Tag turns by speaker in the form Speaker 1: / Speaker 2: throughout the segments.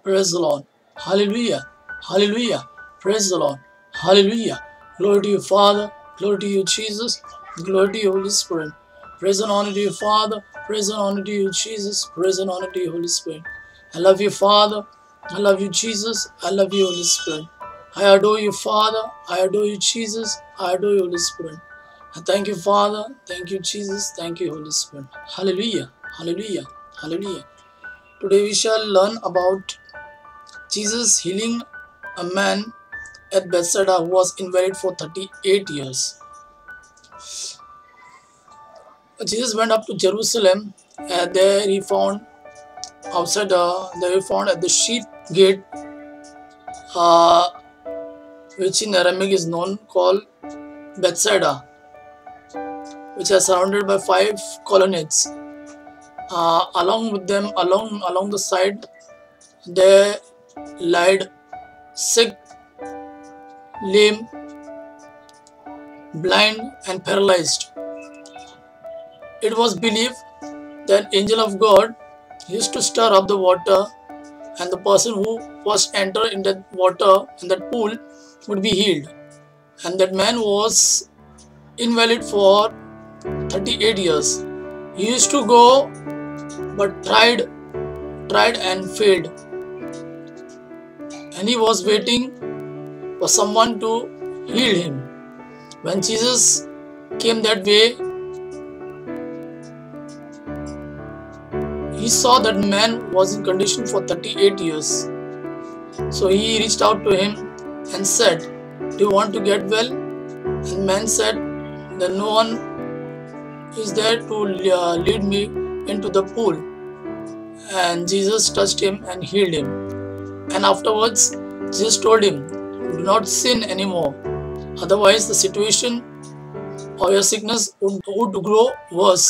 Speaker 1: Praise the Lord. Hallelujah. Hallelujah. Praise the Lord. Hallelujah. Glory to you, Father. Glory to you, Jesus. Glory to you, Holy Spirit. Praise and honor to you, Father. Praise and honor to you, Jesus. Praise and honor to you, Holy Spirit. I love you, Father. I love you, Jesus. I love you, Holy Spirit. I adore you, Father. I adore you, Jesus. I adore you, Holy Spirit. I thank you, Father. Thank you, Jesus. Thank you, Holy Spirit. Hallelujah. Hallelujah. Hallelujah. Today we shall learn about Jesus healing a man at Bethsaida who was invalid for 38 years. Jesus went up to Jerusalem, and there he found at the sheep gate, uh, which in Aramaic is known called Bethsaida, which is surrounded by 5 colonnades. Along with them, along the side, there lied sick, lame, blind, and paralyzed. It was believed that angel of God used to stir up the water, and the person who first entered in that water, in that pool, would be healed. And that man was invalid for 38 years. He used to go, but tried and failed. And he was waiting for someone to heal him. When Jesus came that way, he saw that man was in condition for 38 years. So he reached out to him and said, "Do you want to get well?" And man said that no one is there to lead me into the pool. And Jesus touched him and healed him. And afterwards, Jesus told him, "Do not sin anymore. Otherwise, the situation of your sickness would grow worse."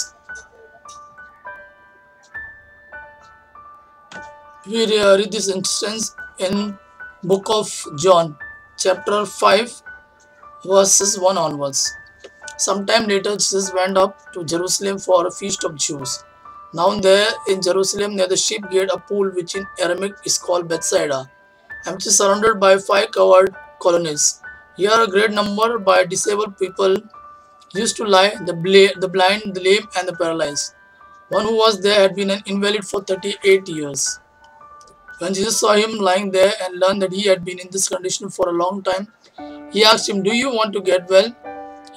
Speaker 1: We read this instance in book of John, chapter 5, verses 1 onwards. Sometime later, Jesus went up to Jerusalem for a feast of Jews. Now there in Jerusalem near the sheep gate, a pool which in Aramaic is called Bethsaida, and which is surrounded by 5 covered colonnades. Here a great number by disabled people used to lie, the blind, the lame, and the paralyzed. One who was there had been an invalid for 38 years. When Jesus saw him lying there and learned that he had been in this condition for a long time, he asked him, "Do you want to get well?"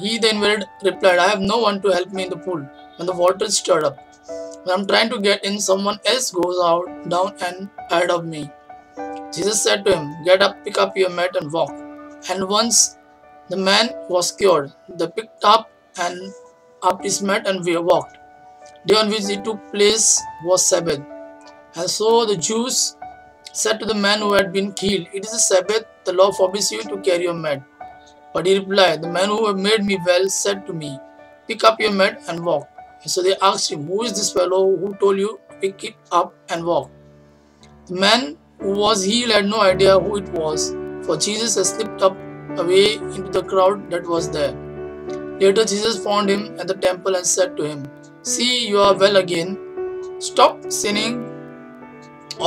Speaker 1: He, the invalid, replied, "I have no one to help me in the pool when the water is stirred up. When I am trying to get in, someone else goes down and ahead of me." Jesus said to him, "Get up, pick up your mat and walk." And once the man was cured, they picked up his mat and walked. The day on which it took place was Sabbath. And so the Jews said to the man who had been healed, "It is a Sabbath, the law forbids you to carry your mat." But he replied, "The man who made me well said to me, 'Pick up your mat and walk.'" And so they asked him, "Who is this fellow who told you to pick it up and walk?" The man who was healed had no idea who it was, for Jesus had slipped up away into the crowd that was there. Later Jesus found him at the temple and said to him, "See, you are well again. Stop sinning,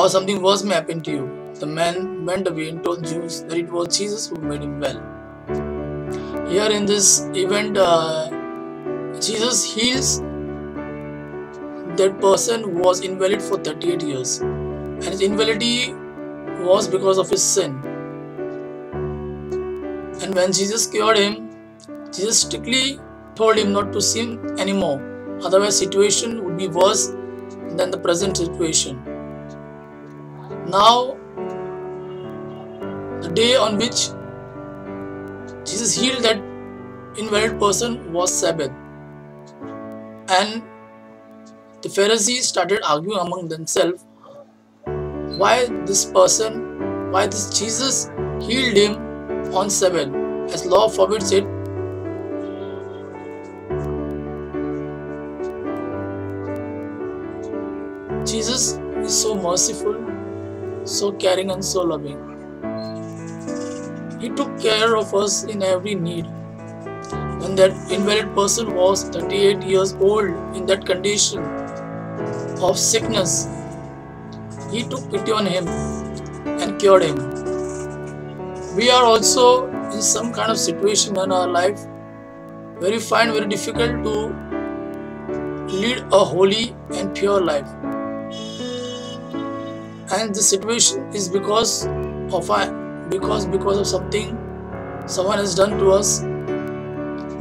Speaker 1: or something worse may happen to you." The man went away and told Jews that it was Jesus who made him well. Here in this event, Jesus heals that person who was invalid for 38 years. And his invalidity was because of his sin. And when Jesus cured him, Jesus strictly told him not to sin anymore. Otherwise, the situation would be worse than the present situation. Now, the day on which Jesus healed that invalid person was Sabbath. And the Pharisees started arguing among themselves why this Jesus healed him on Sabbath, as law forbids it. Jesus is so merciful, so caring and so loving. He took care of us in every need. When that invalid person was 38 years old in that condition of sickness, he took pity on him and cured him. We are also in some kind of situation in our life where we find very difficult to lead a holy and pure life, and the situation is because of something someone has done to us,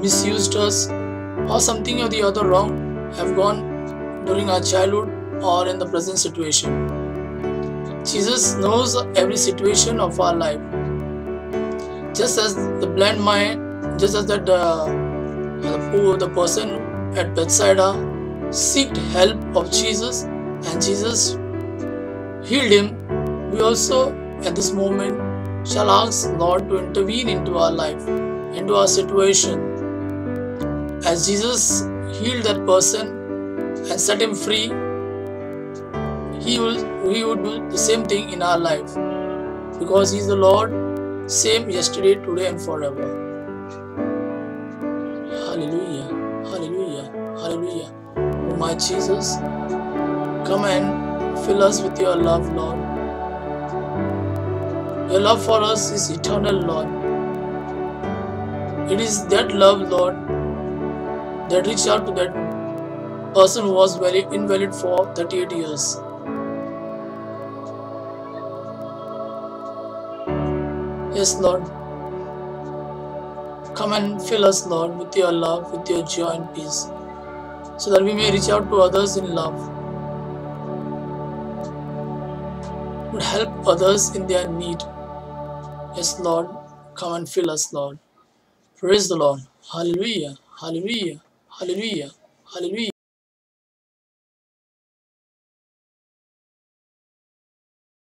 Speaker 1: misused us, or something or the other wrong have gone during our childhood or in the present situation. Jesus knows every situation of our life. Just as the blind man, just as the person at Bethsaida seeked help of Jesus and Jesus healed him, we also at this moment shall ask Lord to intervene into our life, into our situation. As Jesus healed that person and set him free, He would do the same thing in our life, because He is the Lord, same yesterday, today, and forever. Hallelujah, hallelujah, hallelujah. Oh my Jesus, come and fill us with your love, Lord. Your love for us is eternal, Lord. It is that love, Lord, that reached out to that person who was very invalid for 38 years. Yes, Lord. Come and fill us, Lord, with your love, with your joy and peace, so that we may reach out to others in love, would help others in their need. Yes, Lord. Come and fill us, Lord. Praise the Lord. Hallelujah. Hallelujah. Hallelujah. Hallelujah.